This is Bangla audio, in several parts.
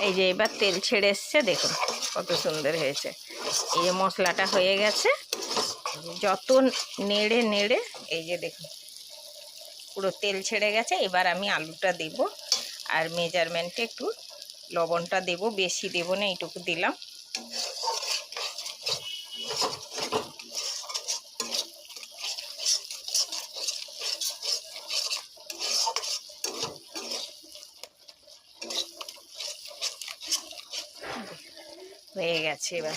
এই যে এবার তেল ছেড়ে এসছে, দেখুন কত সুন্দর হয়েছে। এই যে মশলাটা হয়ে গেছে, যত নেড়ে নেড়ে এই যে দেখুন পুরো তেল ছেড়ে গেছে। এবার আমি আলুটা দেব, আর মেজারমেন্টে একটু লবণটা দেব, বেশি দেব না, এইটুকু দিলাম। হয়ে গেছে। এবার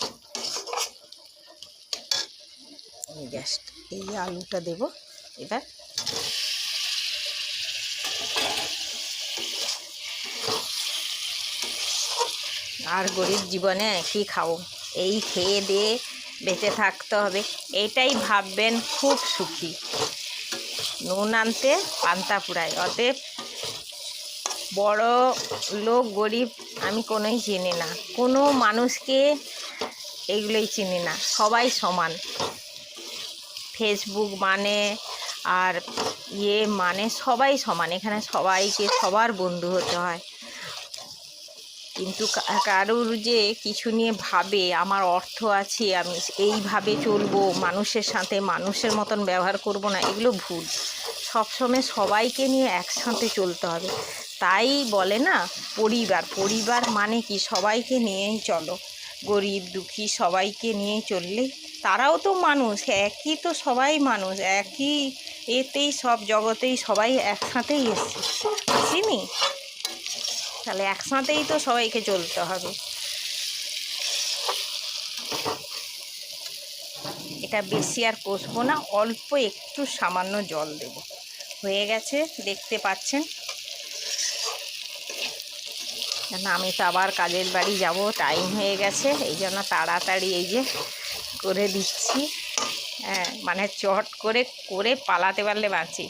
জাস্ট এই আলুটা দেব এবার। আর গরিব জীবনে কি খাবো, এই খেয়ে দিয়ে বেঁচে থাকতে হবে, এইটাই ভাববেন, খুব সুখী। নুন আনতে পান্তা ফুরায়। অতএব বড় লোক গরিব আমি কোনোই চিনি না, কোনো মানুষকে এইগুলোই চিনি না, সবাই সমান। ফেসবুক মানে আর মানে সবাই সমান, এখানে সবাইকে সবার বন্ধু হতে হয়। কিন্তু কারুর যে কিছু নিয়ে ভাবে আমার অর্থ আছে, আমি এইভাবে চলবো, মানুষের সাথে মানুষের মতন ব্যবহার করব না, এগুলো ভুল। সবসময় সবাইকে নিয়ে একসাথে চলতে হবে। তাই বলে না পরিবার, পরিবার মানে কি সবাইকে নিয়েই চলো, গরিব দুঃখী সবাইকে নিয়ে চললে তারাও তো মানুষ, একই তো, সবাই মানুষ, একই এতেই সব জগতেই সবাই একসাথেই এসছে, আসেনি? তাহলে একসাথেই তো সবাইকে চলতে হবে। এটা বেশি আর কষবো না, অল্প একটু সামান্য জল দেব। হয়ে গেছে, দেখতে পাচ্ছেন। কেন আমি তো আবার কাজের বাড়ি যাব, টাইম হয়ে গেছে, এই জন্য তাড়াতাড়ি এই যে করে দিচ্ছি। হ্যাঁ, মানে চট করে করে পালাতে পারলে বাঁচি।